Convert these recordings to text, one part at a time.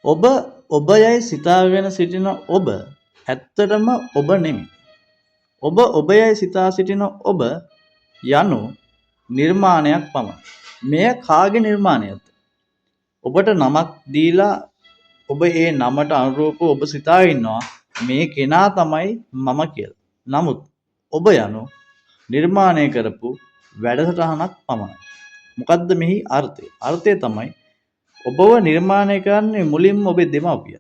ඔබ ඔබයයි සිතාගෙන සිටින ඔබ ඇත්තටම ඔබ නෙමෙයි. ඔබ ඔබයයි සිතා සිටින ඔබ යනු නිර්මාණයක් පමණයි. මෙය කාගේ නිර්මාණයක්ද? ඔබට නමක් දීලා ඔබ ඒ නමට අනුරූපව ඔබ සිතා ඉන්නවා මේ කෙනා තමයි මම කියලා. නමුත් ඔබ යනු නිර්මාණය කරපු වැඩසටහනක් පමණයි. මොකද්ද මෙහි අර්ථය? අර්ථය තමයි ඔබව නිර්මාණය කරන්නේ මුලින්ම ඔබේ දෙමව්පිය.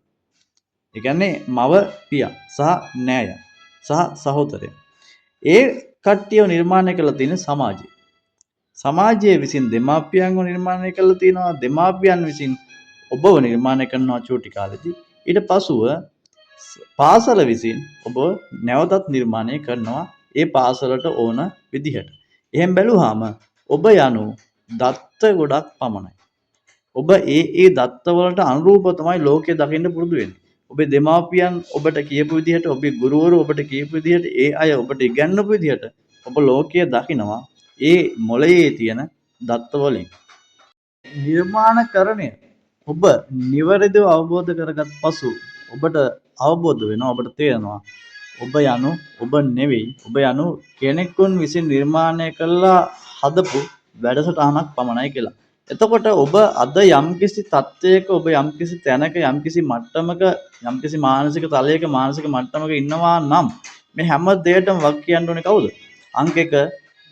ඒ කියන්නේ මව, පියා සහ නෑයා සහ සහෝදරයා. ඒ කට්ටියව නිර්මාණය කරලා තියෙන සමාජය. සමාජයේ විසින් දෙමාපියන්ව නිර්මාණය කරලා තියෙනවා. දෙමාපියන් විසින් ඔබව නිර්මාණය කරනවා චූටි කාලෙදී. ඊට පසුව පාසල විසින් ඔබ නැවතත් නිර්මාණය කරනවා ඒ පාසලට ඕන විදිහට. එහෙන් බැලුවාම ඔබ යනු දත්ත ගොඩක් පමණයි. ඔබ ඒ දත්ත වලට අනුරූපව තමයි ලෝකය දකින්න පුරුදු වෙන්නේ. ඔබේ දෙමාපියන් ඔබට කියපු විදිහට, ඔබේ ගුරුවරු ඔබට කියපු විදිහට, ඒ අය ඔබට ඉගැන්වපු විදිහට ඔබ ලෝකය දකිනවා ඒ මොළයේ තියෙන දත්ත වලින්. නිර්මාණකරණය ඔබ නිවැරදිව අවබෝධ කරගත් පසු ඔබට අවබෝධ වෙනවා, ඔබට තේරෙනවා ඔබ යනු ඔබ නෙවෙයි, ඔබ යනු කෙනෙකුන් විසින් නිර්මාණය කළා හදපු වැඩසටහනක් පමණයි කියලා. එතකොට ඔබ අද යම්කිසි තත්ත්වයක, ඔබ යම්කිසි තැනක, යම්කිසි මට්ටමක, යම්කිසි මානසික තලයක, මානසික මට්ටමක ඉන්නවා නම් මේ හැම දෙයකටම වක් කියන්න ඕනේ කවුද? අංක 1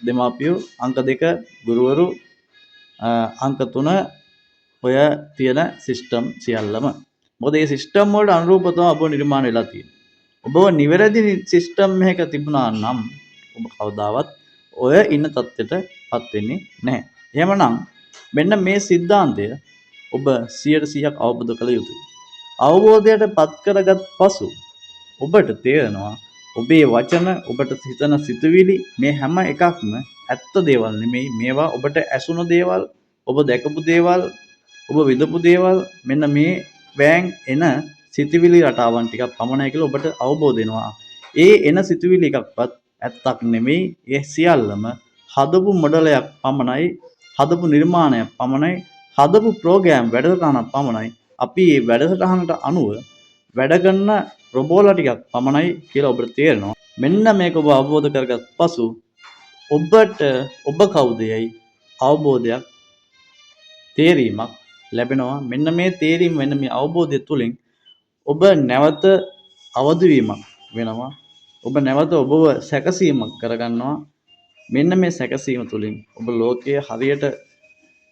දෙමාපියෝ, අංක 2 ගුරුවරු, අංක 3 ඔය තියෙන සිස්ටම් සියල්ලම. මොකද මේ සිස්ටම් වලට අනුරූපව තමයි ඔබ නිර්මාණය වෙලා තියෙන්නේ. ඔබ නිවැරදි සිස්ටම් එකක තිබුණා නම් ඔබ කවදාවත් ඔය ඉන්න තත්ත්වයටපත් වෙන්නේ නැහැ. එහෙමනම් මෙන්න මේ સિદ્ધාන්තය ඔබ 100% අවබෝධ කළ යුතුයි. අවබෝධයට පත් කරගත් පසු ඔබට තේරෙනවා ඔබේ වචන, ඔබට හිතන සිතුවිලි මේ හැම එකක්ම ඇත්ත දේවල් නෙමෙයි. මේවා ඔබට ඇසුණු දේවල්, ඔබ දැකපු දේවල්, ඔබ විඳපු දේවල්, මෙන්න මේ වෑන් එන සිතුවිලි රටාවන් ටිකක් පමණයි කියලා ඔබට අවබෝධ වෙනවා. ඒ එන සිතුවිලි එකක්වත් ඇත්තක් නෙමෙයි. ඒ සියල්ලම හදපු මොඩලයක් පමණයි, හදපු නිර්මාණයක් පමණයි, හදපු ප්‍රෝග්‍රෑම් වැඩසටහනක් පමණයි. අපි මේ වැඩසටහනට අනුව වැඩ කරන රොබෝලා ටිකක් පමණයි කියලා ඔබට තේරෙනවා. මෙන්න මේක ඔබ අවබෝධ කරගත් පසු ඔබට ඔබ කවුද යයි අවබෝධයක්, තේරීමක් ලැබෙනවා. මෙන්න මේ තේරීම, මෙන්න මේ අවබෝධය තුළින් ඔබ නැවත අවදි වීමක් වෙනවා. ඔබ නැවත ඔබව සැකසීමක් කරගන්නවා. මෙන්න මේ සැකසීම තුළින් ඔබ ලෝකයේ හරියට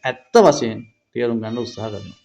ඇත්ත වශයෙන් තේරුම් ගන්න උත්සාහ කරනවා.